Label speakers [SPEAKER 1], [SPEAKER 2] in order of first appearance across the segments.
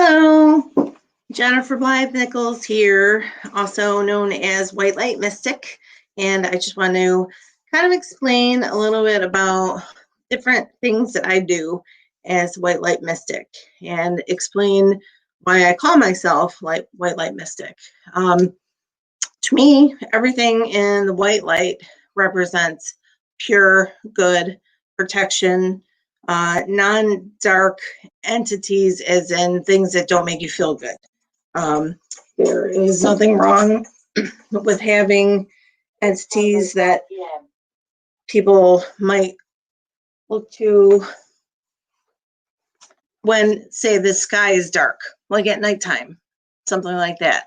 [SPEAKER 1] Hello, Jennifer Blythe Nichols here, also known as White Light Mystic. And I just want to kind of explain a little bit about different things that I do as White Light Mystic and explain why I call myself like White Light Mystic. To me, everything in the white light represents pure good protection, non-dark entities, as in things that don't make you feel good. There is nothing wrong with having entities that people might look to when, say, the sky is dark, like at nighttime, something like that.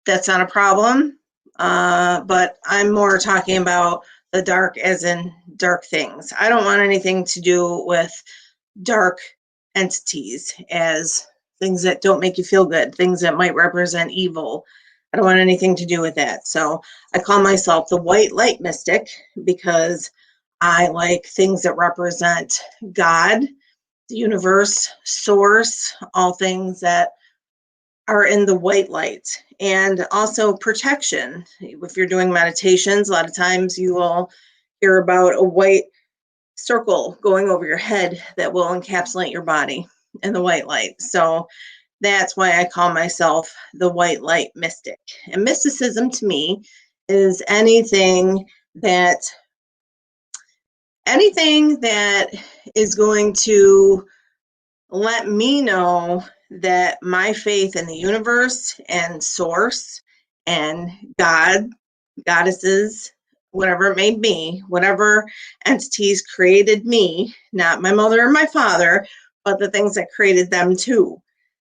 [SPEAKER 1] That's not a problem, but I'm more talking about the dark as in dark things. I don't want anything to do with dark entities as things that don't make you feel good, things that might represent evil. I don't want anything to do with that. So I call myself the White Light Mystic because I like things that represent God, the universe, source, all things that are in the white light, and also protection. If you're doing meditations, a lot of times you will hear about a white circle going over your head that will encapsulate your body in the white light. So that's why I call myself the White Light Mystic. And mysticism to me is anything that is going to let me know that my faith in the universe and source and God, goddesses, whatever it may be, whatever entities created me, not my mother or my father, but the things that created them too.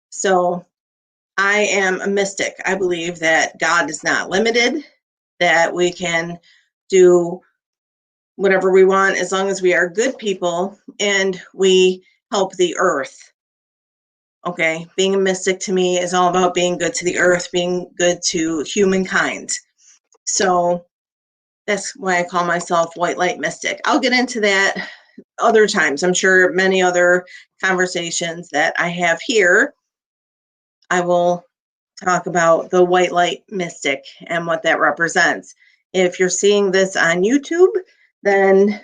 [SPEAKER 1] So I am a mystic. I believe that God is not limited, that we can do whatever we want as long as we are good people and we help the earth. Okay, being a mystic to me is all about being good to the earth, being good to humankind. So that's why I call myself White Light Mystic. I'll get into that other times. I'm sure many other conversations that I have here, I will talk about the White Light Mystic and what that represents. If you're seeing this on YouTube, then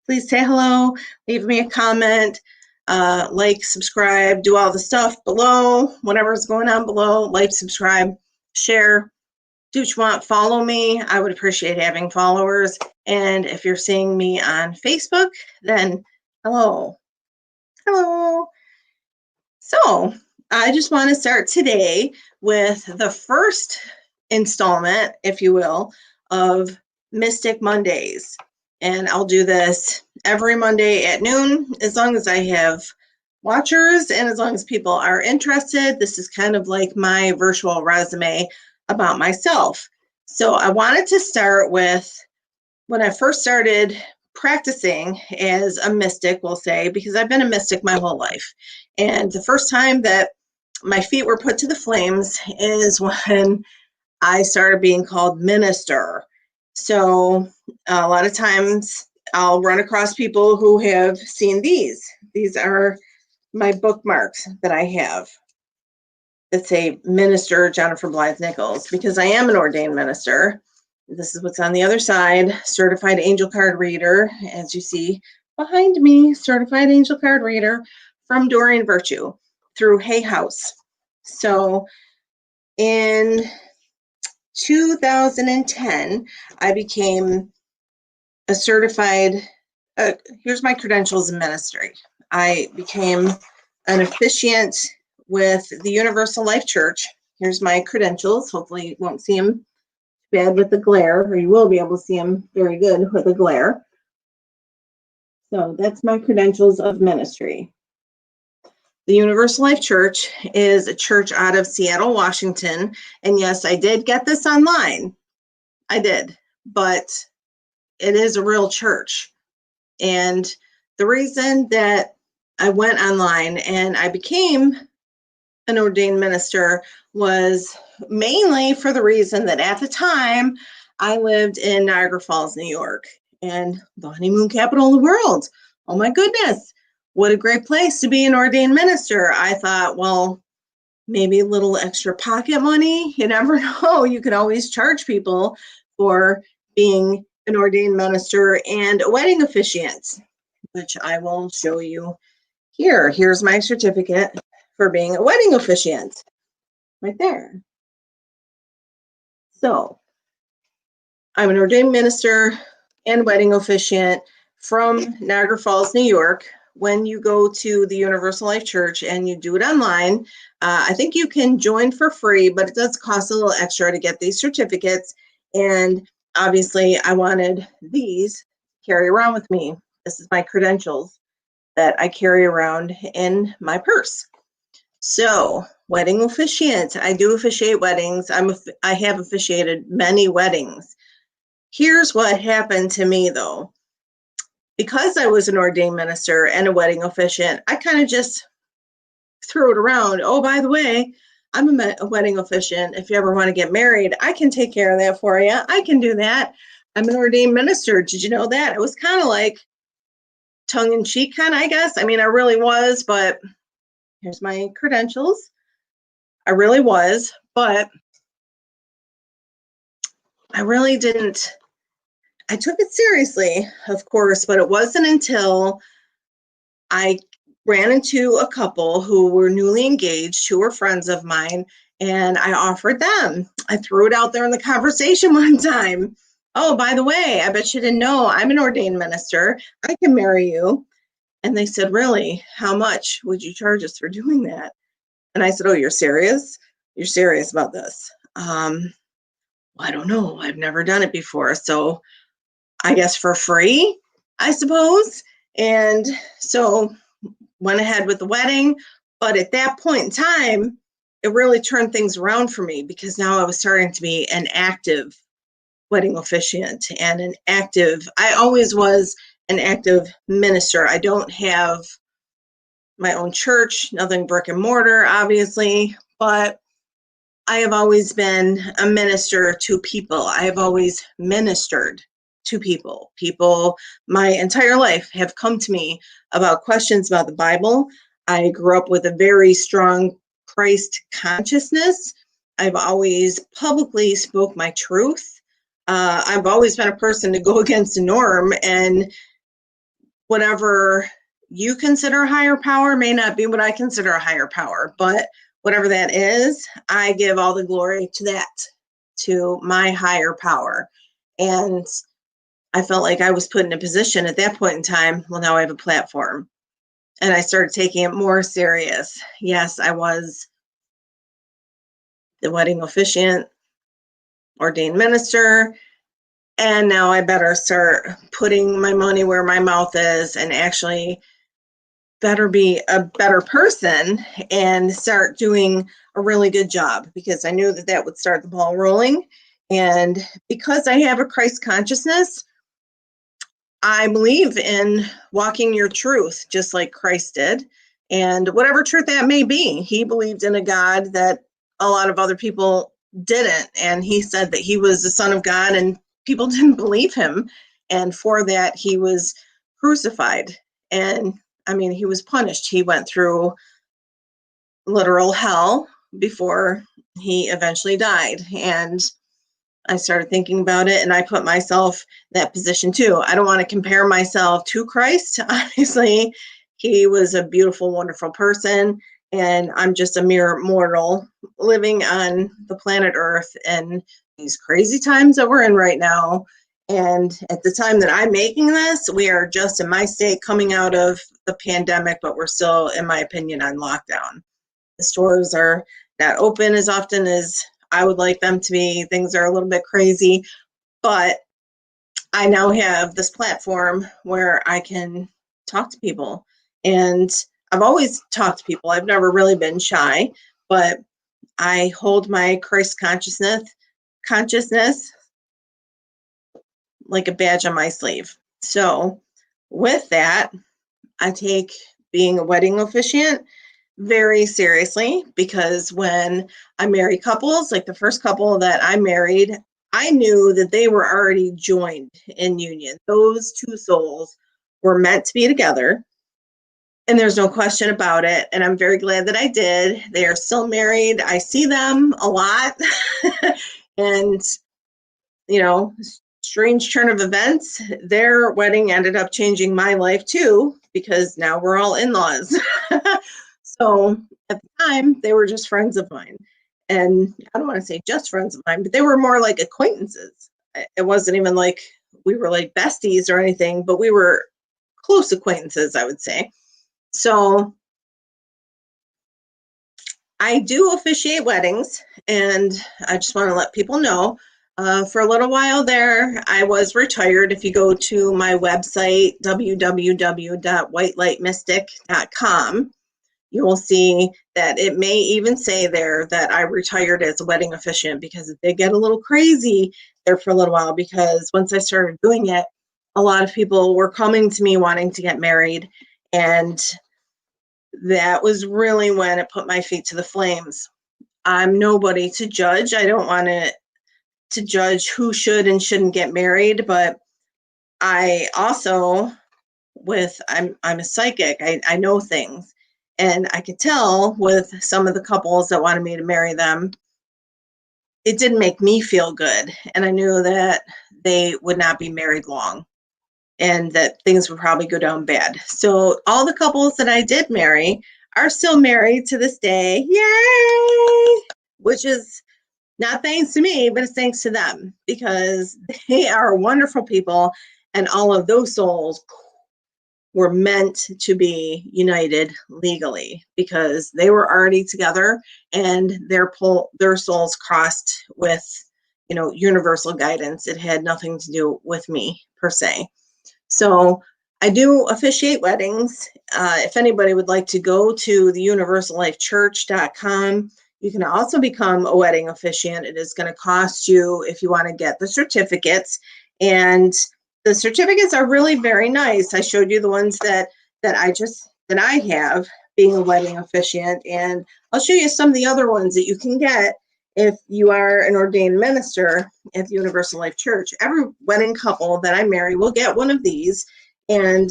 [SPEAKER 1] please say hello, leave me a comment. Like, subscribe, do all the stuff below, whatever's going on below. Like, subscribe, share, do what you want, follow me. I would appreciate having followers. And if you're seeing me on Facebook, then hello. So I just want to start today with the first installment, if you will, of Mystic Mondays. And I'll do this every Monday at noon, as long as I have watchers and as long as people are interested. This is kind of like my virtual resume about myself. So I wanted to start with when I first started practicing as a mystic, we'll say, because I've been a mystic my whole life. And the first time that my feet were put to the flames is when I started being called minister. So a lot of times I'll run across people who have seen these. These are my bookmarks that I have that say Minister Jennifer Blythe Nichols, because I am an ordained minister. This is what's on the other side, certified angel card reader, as you see behind me, certified angel card reader from Doreen Virtue through Hay House. So in 2010, I became a certified, here's my credentials in ministry. I became an officiant with the Universal Life Church. Here's my credentials. Hopefully you won't see them bad with the glare, or you will be able to see them very good with the glare. So that's my credentials of ministry. The Universal Life Church is a church out of Seattle, Washington. And yes, I did get this online. I did, but it is a real church. And the reason that I went online and I became an ordained minister was mainly for the reason that at the time I lived in Niagara Falls, New York, and the honeymoon capital of the world. Oh my goodness. what a great place to be an ordained minister. I thought, well, maybe a little extra pocket money. You never know. You could always charge people for being an ordained minister and a wedding officiant, which I will show you here. Here's my certificate for being a wedding officiant right there. So I'm an ordained minister and wedding officiant from Niagara Falls, New York. When you go to the Universal Life Church and you do it online, I think you can join for free, but it does cost a little extra to get these certificates. And obviously, I wanted these to carry around with me. This is my credentials that I carry around in my purse. So, wedding officiant. I do officiate weddings. I have officiated many weddings. Here's what happened to me, though. Because I was an ordained minister and a wedding officiant, I kind of just threw it around. Oh, by the way, I'm a wedding officiant. If you ever want to get married, I can take care of that for you. I can do that. I'm an ordained minister. Did you know that? It was kind of like tongue in cheek, kind of, I guess. I mean, I really was, but here's my credentials. I really was, but I really didn't. I took it seriously, of course, but it wasn't until I ran into a couple who were newly engaged, who were friends of mine, and I offered them. I threw it out there in the conversation one time. Oh, by the way, I bet you didn't know I'm an ordained minister. I can marry you. And they said, really? How much would you charge us for doing that? And I said, oh, you're serious? You're serious about this? I don't know. I've never done it before. So I guess for free, I suppose. And so went ahead with the wedding. But at that point in time, it really turned things around for me because now I was starting to be an active wedding officiant and I always was an active minister. I don't have my own church, nothing brick and mortar, obviously, but I have always been a minister to people. I have always ministered to people. People my entire life have come to me about questions about the Bible. I grew up with a very strong Christ consciousness. I've always publicly spoke my truth. I've always been a person to go against the norm, and whatever you consider a higher power may not be what I consider a higher power, but whatever that is, I give all the glory to that, to my higher power. And I felt like I was put in a position at that point in time, well, now I have a platform. And I started taking it more serious. Yes, I was the wedding officiant, ordained minister, and now I better start putting my money where my mouth is and actually better be a better person and start doing a really good job, because I knew that that would start the ball rolling. And because I have a Christ consciousness, I believe in walking your truth just like Christ did. And whatever truth that may be, he believed in a God that a lot of other people didn't. And he said that he was the Son of God and people didn't believe him. And for that, he was crucified. And I mean, he was punished. He went through literal hell before he eventually died. And I started thinking about it, and I put myself in that position too. I don't want to compare myself to Christ. Obviously, he was a beautiful, wonderful person, and I'm just a mere mortal living on the planet Earth in these crazy times that we're in right now. And at the time that I'm making this, we are just in my state coming out of the pandemic, but we're still, in my opinion, on lockdown. The stores are not open as often as I would like them to be. Things are a little bit crazy, but I now have this platform where I can talk to people. And I've always talked to people. I've never really been shy, but I hold my Christ consciousness like a badge on my sleeve. So with that, I take being a wedding officiant very seriously, because when I marry couples, like the first couple that I married, I knew that they were already joined in union. Those two souls were meant to be together. And there's no question about it. And I'm very glad that I did. They are still married. I see them a lot. And, strange turn of events, their wedding ended up changing my life too, because now we're all in-laws. So at the time, they were just friends of mine. And I don't want to say just friends of mine, but they were more like acquaintances. It wasn't even like we were like besties or anything, but we were close acquaintances, I would say. So I do officiate weddings, and I just want to let people know. For a little while there, I was retired. If you go to my website, www.whitelightmystic.com, you will see that it may even say there that I retired as a wedding officiant, because it did get a little crazy there for a little while, because once I started doing it, a lot of people were coming to me wanting to get married, and that was really when it put my feet to the flames. I'm nobody to judge. I don't want to judge who should and shouldn't get married, but I also, I'm a psychic. I know things, and I could tell with some of the couples that wanted me to marry them, it didn't make me feel good, and I knew that they would not be married long, and that things would probably go down bad. So all the couples that I did marry are still married to this day. Yay! Which is not thanks to me, but it's thanks to them, because they are wonderful people, and all of those souls were meant to be united legally, because they were already together, and their souls crossed with, universal guidance. It had nothing to do with me per se. So I do officiate weddings. If anybody would like to go to the universallifechurch.com, you can also become a wedding officiant. It is going to cost you if you want to get the certificates. And the certificates are really very nice. I showed you the ones that I have being a wedding officiant, and I'll show you some of the other ones that you can get if you are an ordained minister at the Universal Life Church. Every wedding couple that I marry will get one of these, and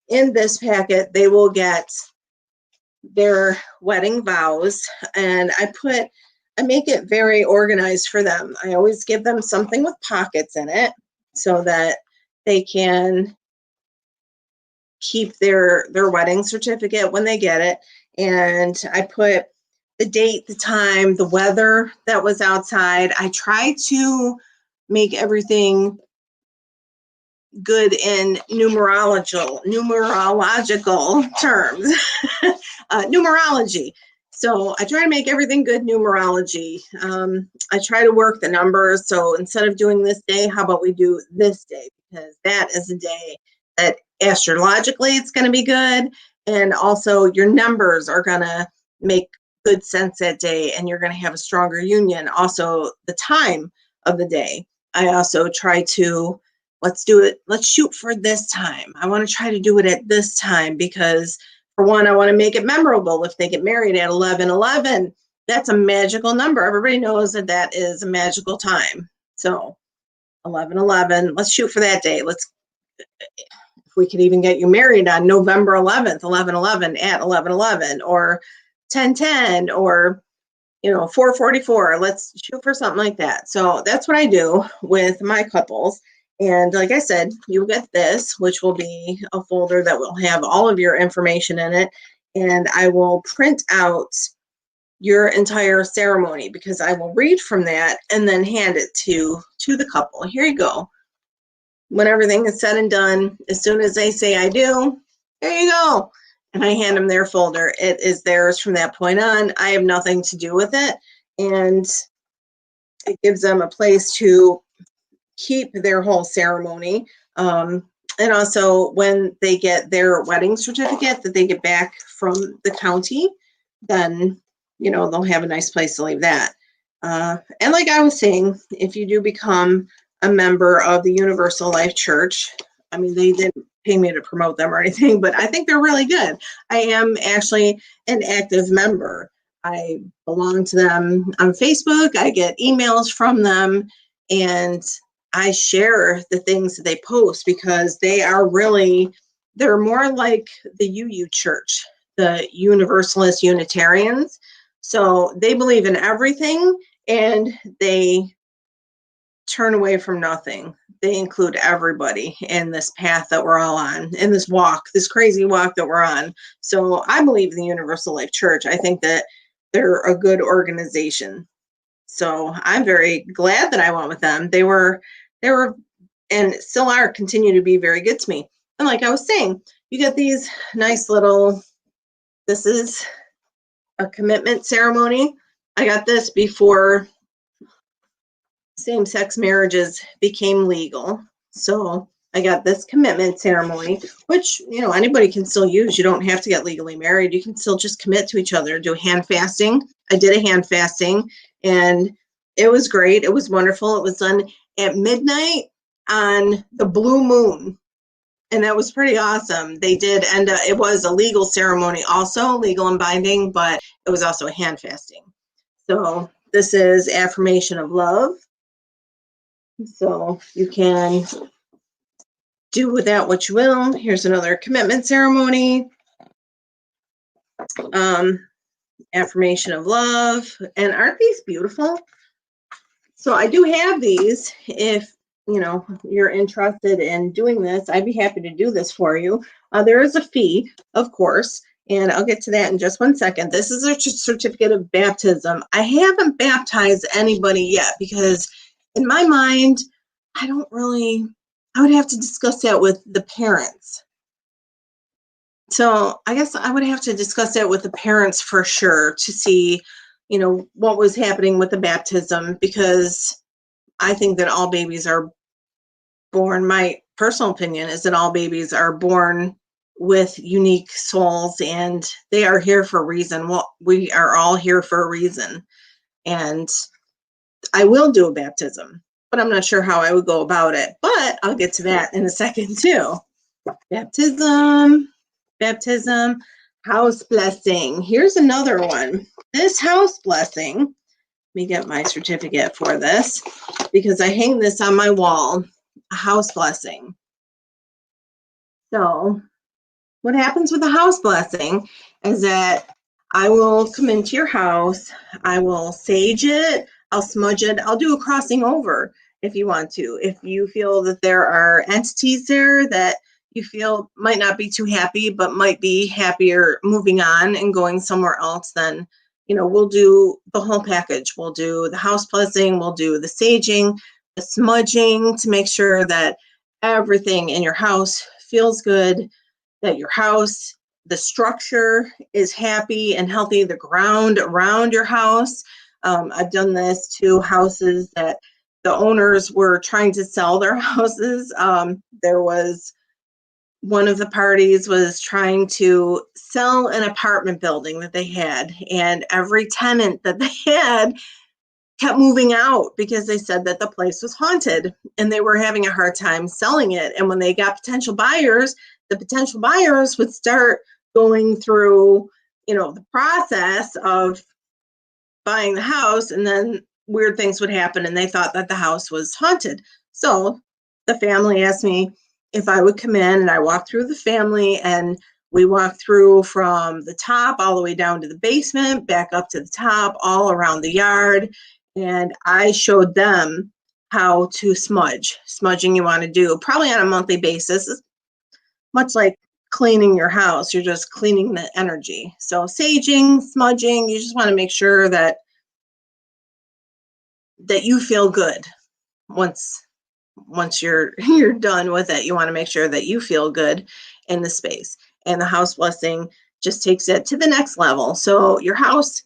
[SPEAKER 1] in this packet they will get their wedding vows, and I make it very organized for them. I always give them something with pockets in it so that they can keep their wedding certificate when they get it. And I put the date, the time, the weather that was outside. I try to make everything good in numerological terms. Numerology. So I try to make everything good numerology. I try to work the numbers. So instead of doing this day, how about we do this day? Because that is a day that astrologically it's going to be good. And also your numbers are going to make good sense that day, and you're going to have a stronger union. Also, the time of the day. I also try to, let's shoot for this time. I want to try to do it at this time, because for one, I want to make it memorable. If they get married at 11:11, that's a magical number. Everybody knows that that is a magical time. So 11:11, let's shoot for that day. If we could even get you married on November 11th, 11:11 at 11:11, or 10:10, or 4:44. Let's shoot for something like that. So that's what I do with my couples. And like I said, you'll get this, which will be a folder that will have all of your information in it. And I will print out your entire ceremony, because I will read from that and then hand it to the couple. Here you go. When everything is said and done, as soon as they say I do, there you go. And I hand them their folder. It is theirs from that point on. I have nothing to do with it. And it gives them a place to keep their whole ceremony. And also, when they get their wedding certificate that they get back from the county, then, they'll have a nice place to leave that. And like I was saying, if you do become a member of the Universal Life Church, I mean, they didn't pay me to promote them or anything, but I think they're really good. I am actually an active member. I belong to them on Facebook. I get emails from them, and I share the things that they post, because they are really they're more like the UU Church, the Universalist Unitarians. So they believe in everything and they turn away from nothing. They include everybody in this path that we're all on, in this walk, this crazy walk that we're on. So I believe in the Universal Life Church. I think that they're a good organization. So I'm very glad that I went with them. They were, and still are, continue to be very good to me. And like I was saying, you get these nice little, this is a commitment ceremony. I got this before same-sex marriages became legal. So I got this commitment ceremony, which, you know, anybody can still use. You don't have to get legally married. You can still just commit to each other, do hand fasting. I did a hand fasting and it was great. It was wonderful. It was done at midnight on the blue moon. And that was pretty awesome. They did end up, it was a legal ceremony also, legal and binding, but it was also a hand fasting. So this is affirmation of love. So you can do with that what you will. Here's another commitment ceremony. Affirmation of love. And aren't these beautiful? So I do have these. If you know you're interested in doing this, I'd be happy to do this for you. There is a fee, of course, and I'll get to that in just one second. This is a certificate of baptism. I haven't baptized anybody yet because in my mind, I would have to discuss that with the parents. So I guess I would have to discuss that with the parents for sure to see, you know, what was happening with the baptism, because I think that all babies are born, my personal opinion is that all babies are born with unique souls and they are here for a reason. Well, we are all here for a reason. And I will do a baptism, but I'm not sure how I would go about it. But I'll get to that in a second too. Baptism, house blessing. Here's another one. This house blessing, let me get my certificate for this because I hang this on my wall, a house blessing. So what happens with a house blessing is that I will come into your house, I will sage it, I'll smudge it, I'll do a crossing over if you want to. If you feel that there are entities there that you feel might not be too happy, but might be happier moving on and going somewhere else, then, you know, we'll do the whole package. We'll do the house blessing, we'll do the saging, the smudging to make sure that everything in your house feels good, that your house, the structure is happy and healthy, the ground around your house. I've done this to houses that the owners were trying to sell their houses. There was one of the parties was trying to sell an apartment building that they had, and every tenant that they had kept moving out because they said that the place was haunted and they were having a hard time selling it. And when they got potential buyers, the potential buyers would start going through, you know, the process of buying the house, and then weird things would happen and they thought that the house was haunted. So the family asked me if I would come in, and I walked through the family, and we walked through from the top all the way down to the basement, back up to the top, all around the yard. And I showed them how to smudge. Smudging you want to do probably on a monthly basis, much like cleaning your house. You're just cleaning the energy. So saging, smudging, you just want to make sure that you feel good once you're done with it. You want to make sure that you feel good in the space. And the house blessing just takes it to the next level. So your house,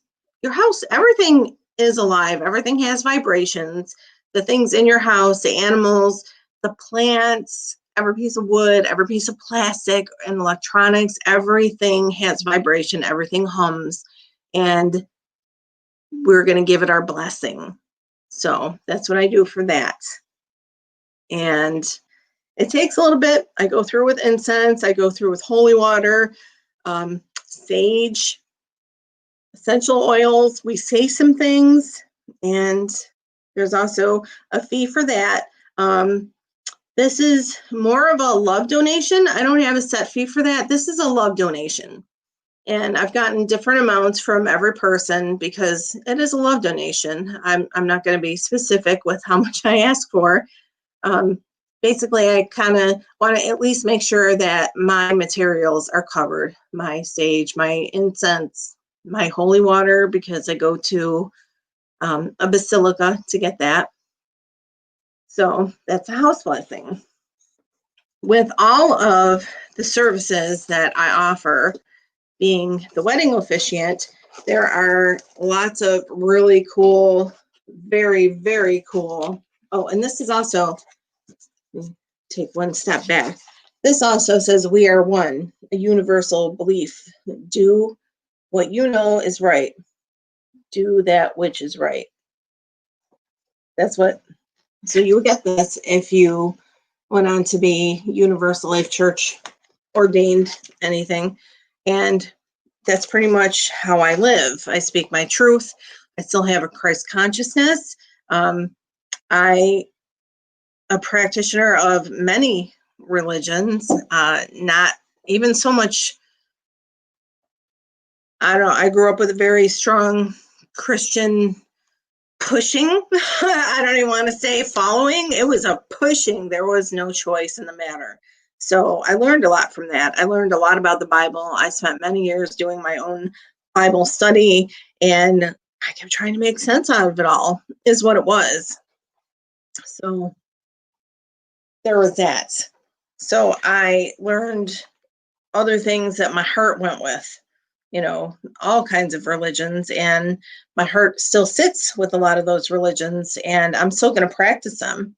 [SPEAKER 1] everything is alive. Everything has vibrations. The things in your house, the animals, the plants, every piece of wood, every piece of plastic and electronics, everything has vibration, everything hums, and we're going to give it our blessing. So that's what I do for that. And it takes a little bit. I go through with incense, I go through with holy water, sage, essential oils. We say some things, and there's also a fee for that. This is more of a love donation. I don't have a set fee for that. This is a love donation. And I've gotten different amounts from every person because it is a love donation. I'm not going to be specific with how much I ask for. Basically, I kind of want to at least make sure that my materials are covered. My sage, my incense, my holy water, because I go to a basilica to get that. So that's a house blessing. With all of the services that I offer, being the wedding officiant, there are lots of really cool, very, very cool. Oh, and this is also, take one step back. This also says we are one, a universal belief. Do what you know is right. Do that which is right. That's what, so you would get this if you went on to be Universal Life Church ordained anything. And that's pretty much how I live. I speak my truth. I still have a Christ consciousness. I a practitioner of many religions, not even so much. I don't know. I grew up with a very strong Christian pushing. I don't even want to say following. It was a pushing. There was no choice in the matter. So I learned a lot from that. I learned a lot about the Bible. I spent many years doing my own Bible study, and I kept trying to make sense out of it all, is what it was. So there was that. So I learned other things that my heart went with, all kinds of religions, and my heart still sits with a lot of those religions, and I'm still going to practice them.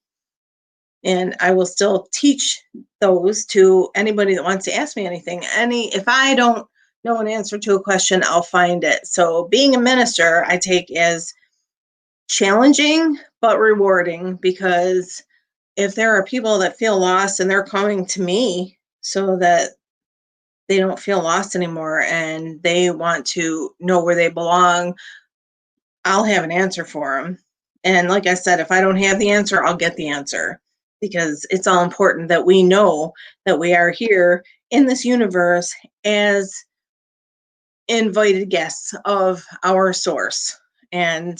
[SPEAKER 1] And I will still teach those to anybody that wants to ask me anything. If I don't know an answer to a question, I'll find it. So being a minister, I take as challenging but rewarding, because if there are people that feel lost and they're coming to me so that they don't feel lost anymore and they want to know where they belong, I'll have an answer for them. And like I said, if I don't have the answer, I'll get the answer, because it's all important that we know that we are here in this universe as invited guests of our source. And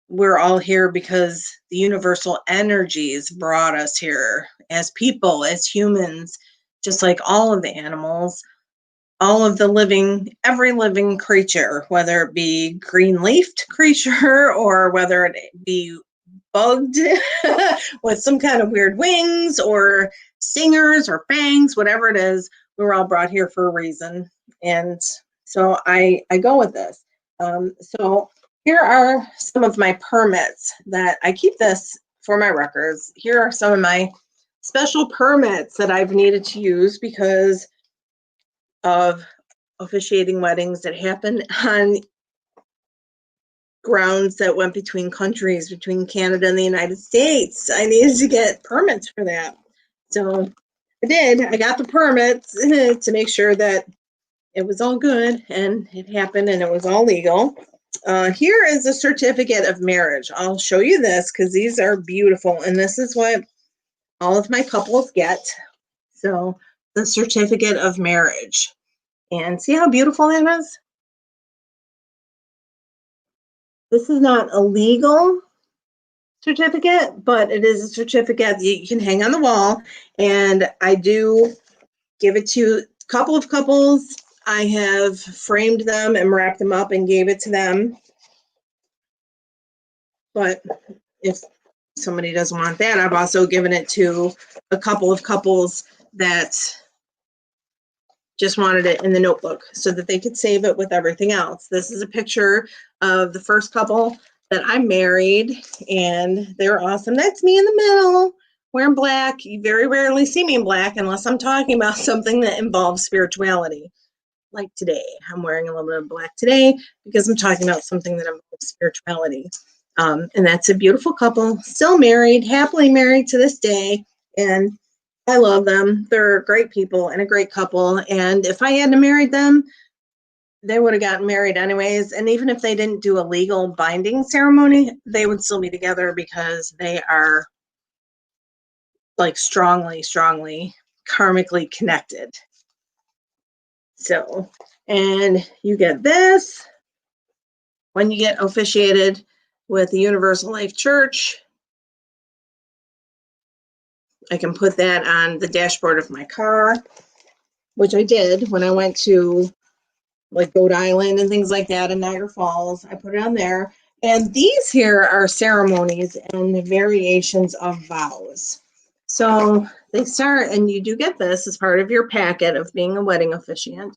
[SPEAKER 1] we're all here because the universal energies brought us here as people, as humans, just like all of the animals, all of every living creature, whether it be green-leafed creature or whether it be bugged with some kind of weird wings or stingers or fangs, whatever it is, we were all brought here for a reason. And so I go with this. So here are some of my permits that I keep this for my records. Here are some of my special permits that I've needed to use because of officiating weddings that happen on grounds that went between countries, between Canada and the United States. I needed to get permits for that. So I did. I got the permits to make sure that it was all good and it happened and it was all legal. Here is a certificate of marriage. I'll show you this because these are beautiful, and this is what all of my couples get. So the certificate of marriage. And see how beautiful that is? This is not a legal certificate, but it is a certificate you can hang on the wall. And I do give it to a couple of couples. I have framed them and wrapped them up and gave it to them. But if somebody doesn't want that, I've also given it to a couple of couples that just wanted it in the notebook so that they could save it with everything else. This is a picture of the first couple that I married, and they're awesome. That's me in the middle wearing black. You very rarely see me in black unless I'm talking about something that involves spirituality. Like today, I'm wearing a little bit of black today because I'm talking about something that involves spirituality. And that's a beautiful couple, still married, happily married to this day. And I love them. They're great people and a great couple. And if I hadn't married them, they would have gotten married anyways. And even if they didn't do a legal binding ceremony, they would still be together because they are like strongly karmically connected. So, and you get this when you get officiated with the Universal Life Church. I can put that on the dashboard of my car, which I did when I went to like Goat Island and things like that in Niagara Falls. I put it on there. And these here are ceremonies and variations of vows. So they start, and you do get this as part of your packet of being a wedding officiant.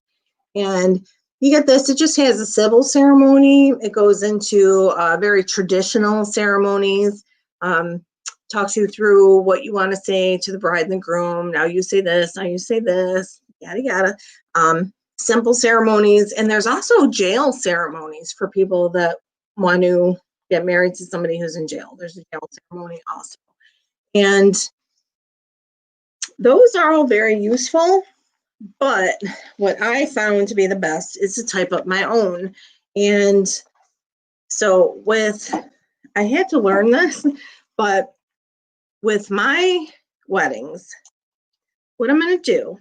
[SPEAKER 1] And you get this, it just has a civil ceremony. It goes into very traditional ceremonies, talks you through what you want to say to the bride and the groom. Now you say this, now you say this, yada, yada. Simple ceremonies. And there's also jail ceremonies for people that want to get married to somebody who's in jail. There's a jail ceremony also. And those are all very useful. But what I found to be the best is to type up my own. And so I had to learn this, but with my weddings, what I'm going to do,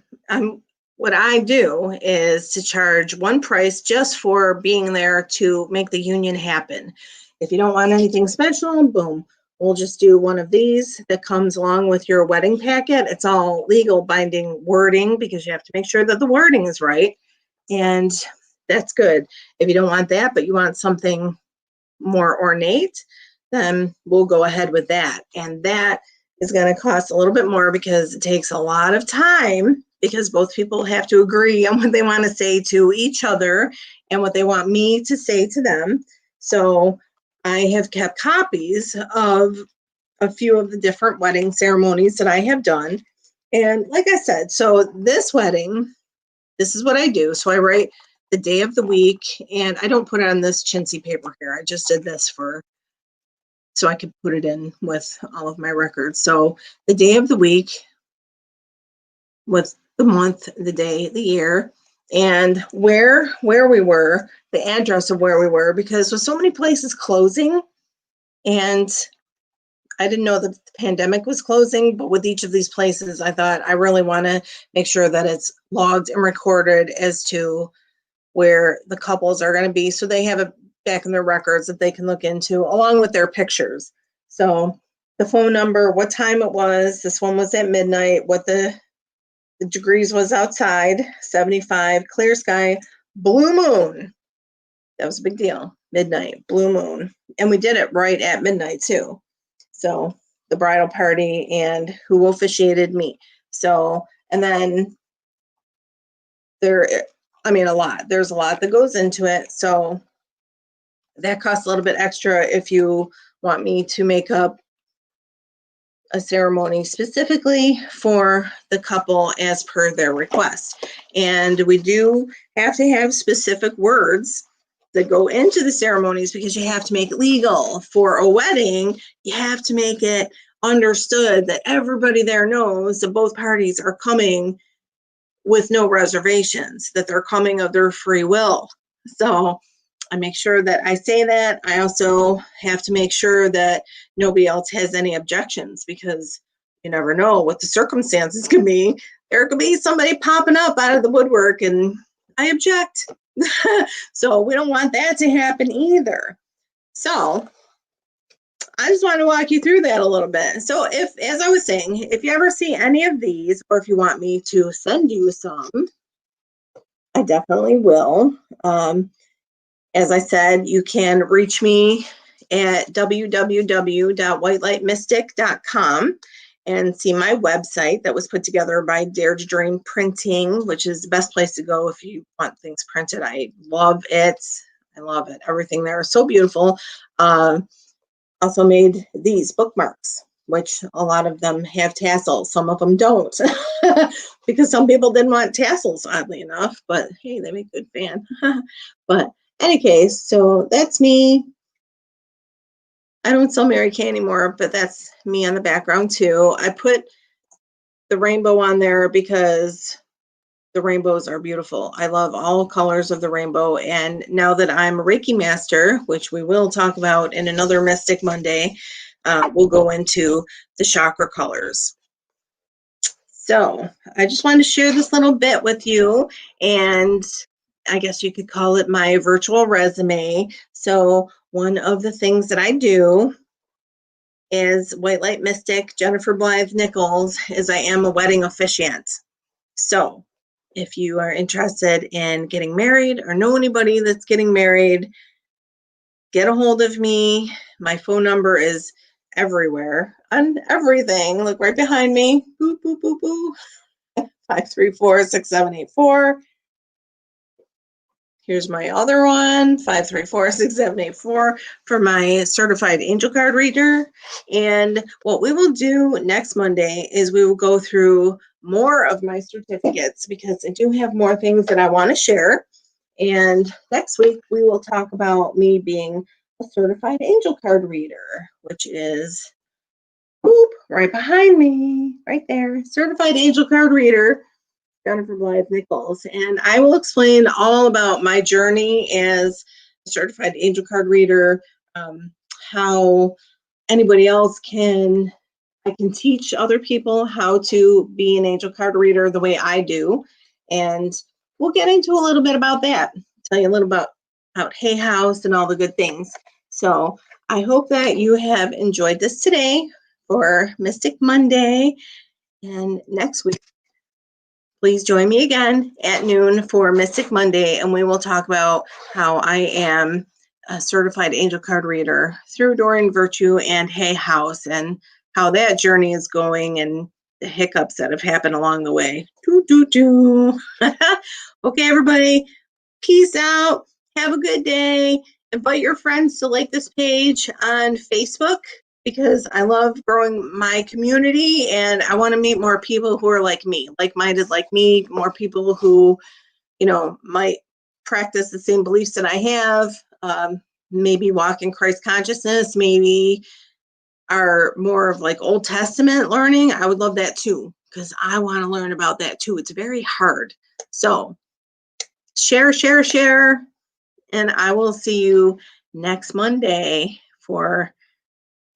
[SPEAKER 1] what I do is to charge one price just for being there to make the union happen. If you don't want anything special, boom, we'll just do one of these that comes along with your wedding packet. It's all legal binding wording because you have to make sure that the wording is right. And that's good. If you don't want that, but you want something more ornate, then we'll go ahead with that. And that is going to cost a little bit more because it takes a lot of time, because both people have to agree on what they want to say to each other and what they want me to say to them. So I have kept copies of a few of the different wedding ceremonies that I have done. And like I said, so this wedding, this is what I do. So I write the day of the week, and I don't put it on this chintzy paper here. I just did this so I could put it in with all of my records. So the day of the week with the month, the day, the year, and where we were, the address of where we were, because with so many places closing, and I didn't know that the pandemic was closing, but with each of these places, I thought I really want to make sure that it's logged and recorded as to where the couples are going to be, so they have it back in their records that they can look into along with their pictures. So the phone number, what time it was, this one was at midnight, what the degrees was outside, 75, clear sky, blue moon. That was a big deal. Midnight, blue moon. And we did it right at midnight too. So the bridal party and who officiated me. So, and then there's a lot that goes into it. So that costs a little bit extra if you want me to make up a ceremony specifically for the couple as per their request. And we do have to have specific words that go into the ceremonies because you have to make it legal. For a wedding, you have to make it understood that everybody there knows that both parties are coming with no reservations, that they're coming of their free will. So I make sure that I say that. I also have to make sure that nobody else has any objections, because you never know what the circumstances can be. There could be somebody popping up out of the woodwork and I object. So we don't want that to happen either. So I just want to walk you through that a little bit. So as I was saying, if you ever see any of these, or if you want me to send you some, I definitely will. As I said, you can reach me at www.whitelightmystic.com and see my website that was put together by Dare to Dream Printing, which is the best place to go if you want things printed. I love it. I love it. Everything there is so beautiful. Also made these bookmarks, which a lot of them have tassels. Some of them don't, because some people didn't want tassels, oddly enough. But hey, they make good fan. But any case, so that's me. I don't sell Mary Kay anymore, but that's me on the background too. I put the rainbow on there because the rainbows are beautiful. I love all colors of the rainbow. And now that I'm a Reiki master, which we will talk about in another Mystic Monday, we'll go into the chakra colors. So I just wanted to share this little bit with you, and I guess you could call it my virtual resume. So one of the things that I do is White Light Mystic Jennifer Blythe Nichols is I am a wedding officiant. So if you are interested in getting married or know anybody that's getting married, get a hold of me. My phone number is everywhere on everything. Look right behind me. Boo, boo, boo, boo. 534-6784. Here's my other one, 534-6784 for my certified angel card reader. And what we will do next Monday is we will go through more of my certificates because I do have more things that I want to share. And next week we will talk about me being a certified angel card reader, which is right behind me, right there, certified angel card reader. Jennifer Blythe Nichols, and I will explain all about my journey as a certified angel card reader, how anybody else I can teach other people how to be an angel card reader the way I do, and we'll get into a little bit about that, tell you a little about Hay House and all the good things. So I hope that you have enjoyed this today for Mystic Monday, and next week please join me again at noon for Mystic Monday, and we will talk about how I am a certified angel card reader through Doreen Virtue and Hay House, and how that journey is going and the hiccups that have happened along the way. Okay, everybody, peace out. Have a good day. Invite your friends to like this page on Facebook because I love growing my community and I want to meet more people who are like me, like-minded like me, more people who, might practice the same beliefs that I have, maybe walk in Christ consciousness, maybe are more of like Old Testament learning. I would love that too because I want to learn about that too. It's very hard. So share, and I will see you next Monday for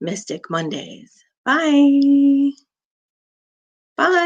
[SPEAKER 1] Mystic Mondays. Bye. Bye.